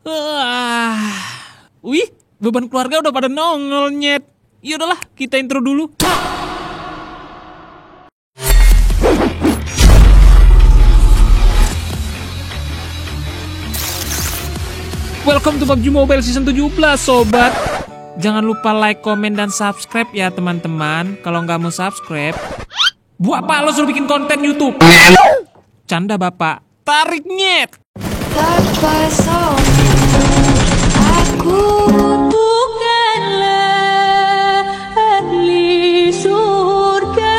Ah, wih, beban keluarga udah pada nongol nyet. Ya udahlah, kita intro dulu. Welcome to PUBG Mobile Season 17, sobat. Jangan lupa like, komen, dan subscribe ya teman-teman. Kalau nggak mau subscribe, buat apa lo suruh bikin konten YouTube? Canda bapak, tarik nyet. Terpasang aku bukanlah ahli surga.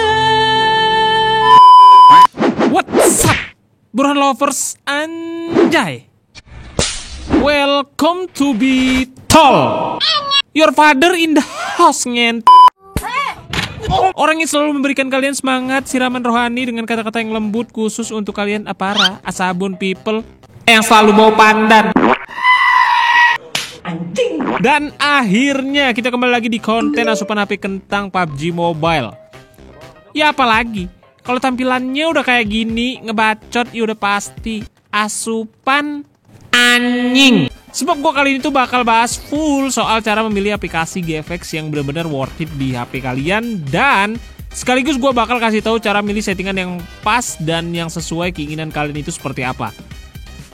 What's up, Burhan lovers, anjay. Welcome to be tall. Your father in the house, nyet. Orang yang selalu memberikan kalian semangat, siraman rohani dengan kata-kata yang lembut khusus untuk kalian apara, asabun people yang selalu bawa pandan. Anjing. Dan akhirnya kita kembali lagi di konten asupan HP kentang PUBG Mobile. Ya apalagi, kalau tampilannya udah kayak gini, ngebacot ya udah pasti asupan anjing. Sebab gue kali ini tuh bakal bahas full soal cara memilih aplikasi GFX yang benar-benar worth it di HP kalian. Dan sekaligus gue bakal kasih tahu cara milih settingan yang pas dan yang sesuai keinginan kalian itu seperti apa.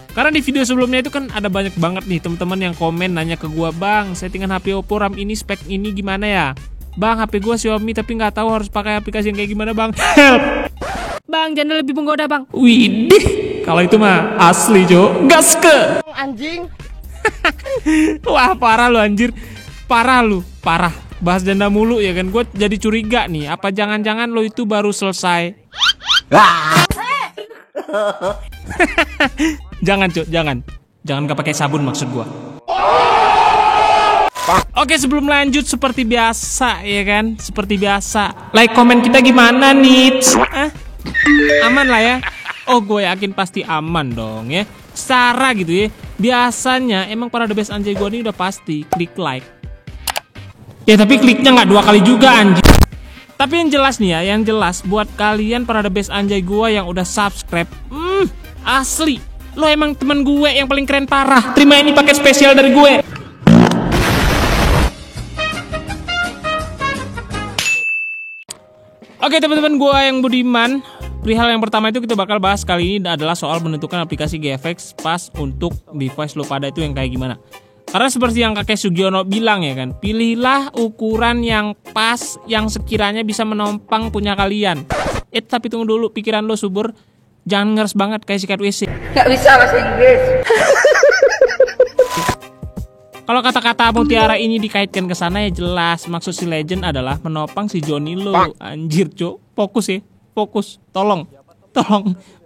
Karena di video sebelumnya itu kan ada banyak banget nih teman-teman yang komen nanya ke gue, "Bang, settingan HP Oppo RAM ini spek ini gimana ya? Bang, HP gue Xiaomi tapi nggak tahu harus pakai aplikasi yang kayak gimana, Bang. Help! Bang, jangan lebih menggoda, Bang." Widih, kalau itu mah asli, Jo. Gaske. Anjing. Wah, parah lu anjir. Parah lu, parah. Bahas janda mulu ya kan. Gue jadi curiga nih, apa jangan-jangan lo itu baru selesai. Jangan, Cuk, jangan. Jangan gak pakai sabun maksud gua. Oke, sebelum lanjut seperti biasa ya kan, seperti biasa. Like, komen kita gimana nih? Aman lah ya. Oh, gue yakin pasti aman dong ya. Secara gitu ya. Biasanya emang para the best anjay gua ini udah pasti klik like. Ya tapi kliknya nggak 2 kali juga anjing. Tapi yang jelas nih ya, yang jelas buat kalian para the best anjay gua yang udah subscribe, asli, lo emang temen gue yang paling keren parah. Terima ini paket spesial dari gue. Oke teman-teman gue yang budiman, perihal yang pertama itu kita bakal bahas kali ini adalah soal menentukan aplikasi GFX pas untuk device lo pada itu yang kayak gimana. Karena seperti yang kakek Sugiono bilang ya kan, pilihlah ukuran yang pas yang sekiranya bisa menopang punya kalian. Tapi tunggu dulu, pikiran lo subur, jangan ngeres banget kayak sikat WC. Gak bisa bahasa Inggris. Kalau kata-kata mutiara ini dikaitkan ke sana ya jelas maksud si legend adalah menopang si Johnny lo. Anjir, Cok. Fokus ya. Fokus. Tolong.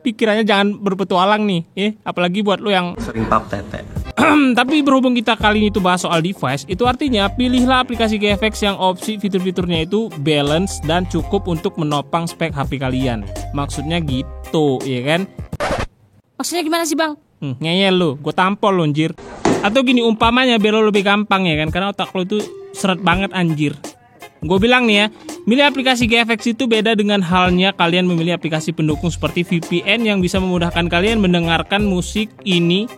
Pikirannya jangan berpetualang nih, apalagi buat lo yang sering pap tete. Tapi berhubung kita kali ini tuh bahas soal device, itu artinya pilihlah aplikasi GFX yang opsi fitur-fiturnya itu balance dan cukup untuk menopang spek HP kalian. Maksudnya gitu, ya kan? Maksudnya gimana sih, Bang? Ngeyel lu, gue tampol lu anjir. Atau gini umpamanya biar lo lebih gampang ya kan, karena otak lo itu seret banget anjir. Gue bilang nih ya, milih aplikasi GFX itu beda dengan halnya kalian memilih aplikasi pendukung seperti VPN yang bisa memudahkan kalian mendengarkan musik ini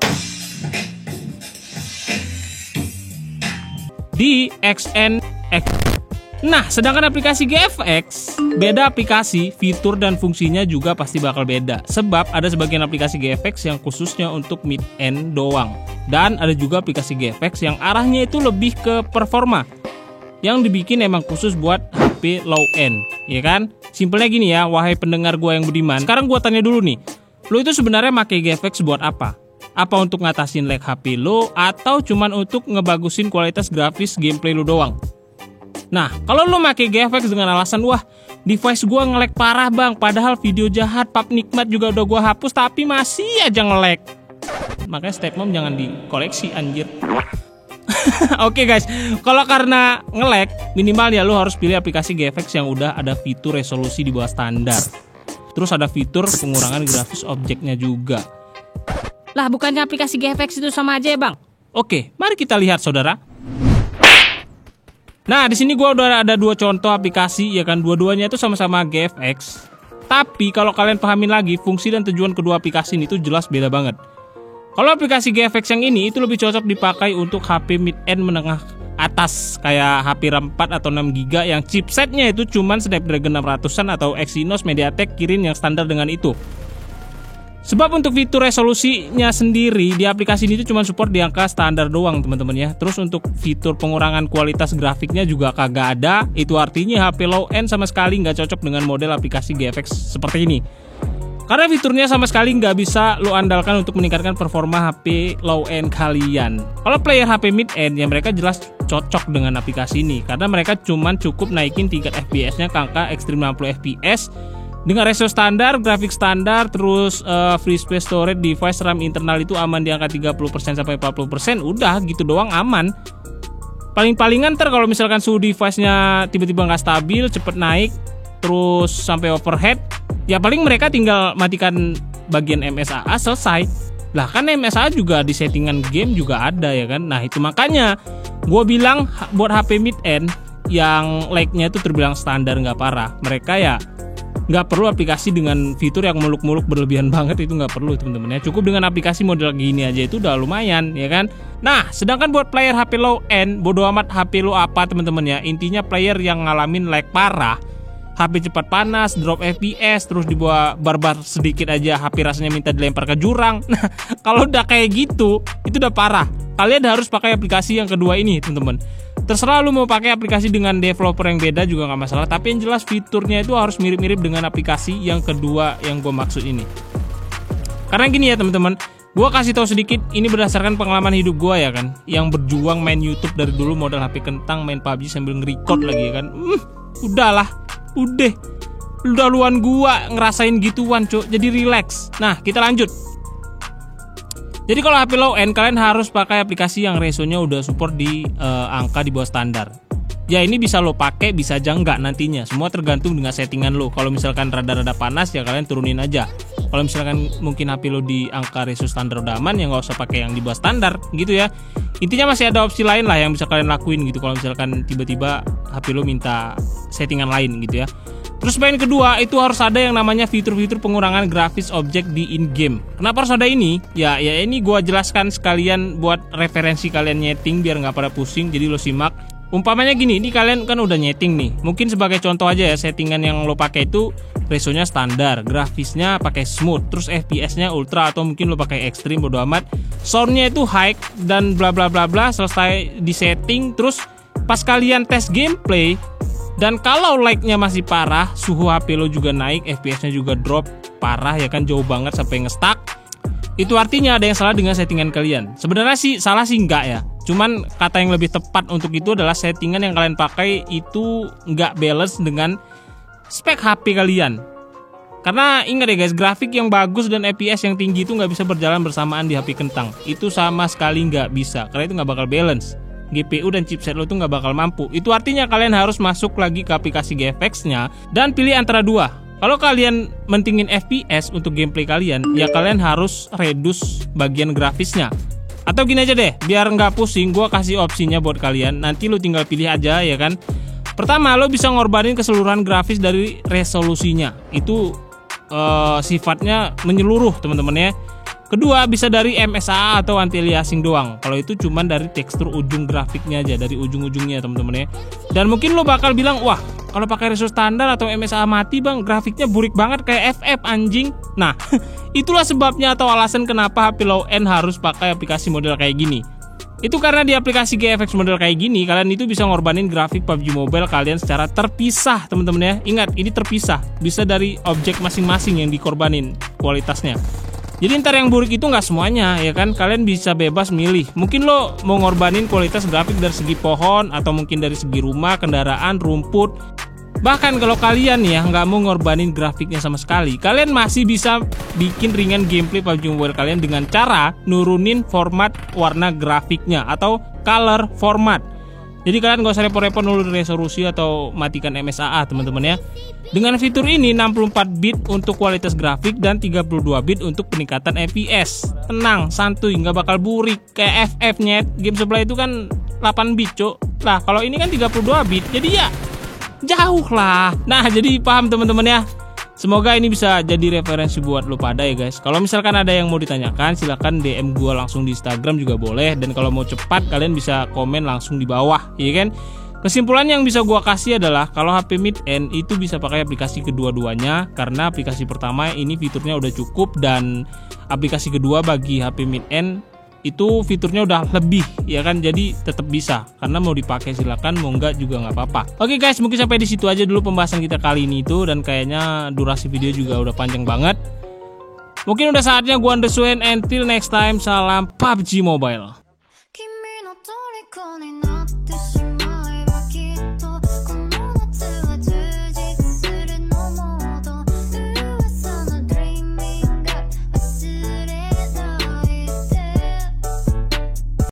di XNX. Nah, sedangkan aplikasi GFX, beda aplikasi, fitur dan fungsinya juga pasti bakal beda. Sebab ada sebagian aplikasi GFX yang khususnya untuk mid-end doang. Dan ada juga aplikasi GFX yang arahnya itu lebih ke performa, yang dibikin emang khusus buat HP low end, ya kan? Simpelnya gini ya, wahai pendengar gua yang budiman. Sekarang gua tanya dulu nih, lo itu sebenarnya pakai GFX buat apa? Apa untuk ngatasin lag HP lo atau cuman untuk ngebagusin kualitas grafis gameplay lo doang? Nah, kalau lo pakai GFX dengan alasan, wah, device gua nge-lag parah bang, padahal video jahat, pub nikmat juga udah gua hapus tapi masih aja nge-lag. Makanya step mom jangan dikoleksi anjir. Oke guys, kalau karena nge-lag, minimal ya lo harus pilih aplikasi GFX yang udah ada fitur resolusi di bawah standar. Terus ada fitur pengurangan grafis objeknya juga. Lah, bukannya aplikasi GFX itu sama aja ya, Bang? Oke, mari kita lihat saudara. Nah, di sini gua udah ada 2 contoh aplikasi ya kan, dua-duanya itu sama-sama GFX. Tapi kalau kalian pahamin lagi, fungsi dan tujuan kedua aplikasi ini tuh jelas beda banget. Kalau aplikasi GFX yang ini itu lebih cocok dipakai untuk HP mid-end menengah atas kayak HP RAM 4 atau 6GB yang chipsetnya itu cuman Snapdragon 600-an atau Exynos MediaTek Kirin yang standar dengan itu. Sebab untuk fitur resolusinya sendiri di aplikasi ini tuh cuma support di angka standar doang teman-teman ya. Terus untuk fitur pengurangan kualitas grafiknya juga kagak ada. Itu artinya HP low end sama sekali nggak cocok dengan model aplikasi GFX seperti ini. Karena fiturnya sama sekali nggak bisa lo andalkan untuk meningkatkan performa HP low end kalian. Kalau player HP mid end ya mereka jelas cocok dengan aplikasi ini karena mereka cuman cukup naikin tingkat FPS-nya ke angka ekstrim 60 FPS dengan resolusi standar, grafik standar, terus free space storage, device RAM internal itu aman di angka 30% sampai 40%. Udah gitu doang aman. Paling-palingan ntar kalau misalkan suhu device-nya tiba-tiba nggak stabil, cepet naik, terus sampai overheat, ya paling mereka tinggal matikan bagian MSAA selesai. Lah kan MSAA juga di settingan game juga ada ya kan. Nah itu makanya gue bilang buat HP mid end yang lag-nya itu terbilang standar nggak parah, mereka ya nggak perlu aplikasi dengan fitur yang muluk-muluk berlebihan banget, itu nggak perlu teman-teman ya. Cukup dengan aplikasi model gini aja itu udah lumayan ya kan. Nah sedangkan buat player HP low end, bodo amat HP lo apa teman-teman ya, intinya player yang ngalamin lag parah, HP cepat panas, drop FPS, terus dibawa barbar sedikit aja HP rasanya minta dilempar ke jurang. Nah kalau udah kayak gitu itu udah parah. Kalian harus pakai aplikasi yang kedua ini teman-teman. Terserah lu mau pakai aplikasi dengan developer yang beda juga nggak masalah, tapi yang jelas fiturnya itu harus mirip-mirip dengan aplikasi yang kedua yang gue maksud ini. Karena gini ya teman-teman, gue kasih tahu sedikit, ini berdasarkan pengalaman hidup gue ya kan, yang berjuang main YouTube dari dulu modal HP kentang, main PUBG sambil nge-record lagi ya kan. Udahlah, udah luan gua ngerasain gituan cuk, jadi relax. Nah kita lanjut. Jadi kalau HP low end kalian harus pakai aplikasi yang resonya udah support di angka di bawah standar. Ya ini bisa lo pakai, bisa aja enggak nantinya. Semua tergantung dengan settingan lo. Kalau misalkan rada-rada panas ya kalian turunin aja. Kalau misalkan mungkin HP lo di angka reso standar udah aman ya nggak usah pakai yang di bawah standar gitu ya. Intinya masih ada opsi lain lah yang bisa kalian lakuin gitu. Kalau misalkan tiba-tiba HP lo minta settingan lain gitu ya. Terus poin kedua itu harus ada yang namanya fitur-fitur pengurangan grafis objek di in-game. Kenapa harus ada ini? Ya ini gue jelaskan sekalian buat referensi kalian nyeting biar nggak pada pusing. Jadi lo simak. Umpamanya gini, ini kalian kan udah nyeting nih. Mungkin sebagai contoh aja ya, settingan yang lo pakai itu resonya standar, grafisnya pakai smooth, terus FPS-nya ultra atau mungkin lo pakai ekstrim bodo amat. Soundnya itu high dan bla bla bla bla, selesai di setting. Terus pas kalian tes gameplay dan kalau lag-nya masih parah, suhu HP lo juga naik, FPS-nya juga drop parah ya kan, jauh banget sampai nge-stuck. Itu artinya ada yang salah dengan settingan kalian. Sebenarnya sih salah sih enggak ya. Cuman kata yang lebih tepat untuk itu adalah settingan yang kalian pakai itu enggak balance dengan spek HP kalian. Karena ingat ya guys, grafik yang bagus dan FPS yang tinggi itu nggak bisa berjalan bersamaan di HP kentang. Itu sama sekali nggak bisa, karena itu nggak bakal balance. GPU dan chipset lo tuh nggak bakal mampu. Itu artinya kalian harus masuk lagi ke aplikasi GFX-nya dan pilih antara dua. Kalau kalian mentingin FPS untuk gameplay kalian, ya kalian harus reduce bagian grafisnya. Atau gini aja deh, biar nggak pusing, gue kasih opsinya buat kalian. Nanti lo tinggal pilih aja ya kan. Pertama, lo bisa ngorbanin keseluruhan grafis dari resolusinya. Itu sifatnya menyeluruh teman-teman ya. Kedua, bisa dari MSAA atau anti-aliasing doang. Kalau itu cuman dari tekstur ujung grafiknya aja, dari ujung-ujungnya teman-teman ya. Dan mungkin lo bakal bilang, wah kalau pakai resolusi standar atau MSAA mati bang, grafiknya burik banget kayak FF anjing. Nah, itulah sebabnya atau alasan kenapa HP low end harus pakai aplikasi model kayak gini. Itu karena di aplikasi GFX model kayak gini, kalian itu bisa ngorbanin grafik PUBG Mobile kalian secara terpisah teman-teman ya. Ingat, ini terpisah, bisa dari objek masing-masing yang dikorbanin kualitasnya. Jadi ntar yang buruk itu nggak semuanya ya kan, kalian bisa bebas milih. Mungkin lo mau ngorbanin kualitas grafik dari segi pohon atau mungkin dari segi rumah, kendaraan, rumput. Bahkan kalau kalian ya nggak mau ngorbanin grafiknya sama sekali, kalian masih bisa bikin ringan gameplay PUBG Mobile kalian dengan cara nurunin format warna grafiknya atau color format. Jadi kalian gak usah repot-repot nurunin resolusi atau matikan MSAA teman-teman ya. Dengan fitur ini 64 bit untuk kualitas grafik dan 32 bit untuk peningkatan FPS. Tenang, santuy, gak bakal burik kayak FF-nya. Game sebelah itu kan 8 bit cok. Lah kalau ini kan 32 bit, jadi ya jauh lah. Nah jadi paham teman-teman ya. Semoga ini bisa jadi referensi buat lo pada ya guys. Kalau misalkan ada yang mau ditanyakan, silahkan DM gua langsung di Instagram juga boleh. Dan kalau mau cepat, kalian bisa komen langsung di bawah, ya kan? Kesimpulan yang bisa gua kasih adalah kalau HP Mid End itu bisa pakai aplikasi kedua-duanya, karena aplikasi pertama ini fiturnya udah cukup, dan aplikasi kedua bagi HP Mid End itu fiturnya udah lebih, ya kan? Jadi tetap bisa, karena mau dipakai silakan, mau enggak juga nggak apa-apa. Oke guys, mungkin sampai di situ aja dulu pembahasan kita kali ini itu, dan kayaknya durasi video juga udah panjang banget. Mungkin udah saatnya gua undesuin. Until next time, salam PUBG Mobile.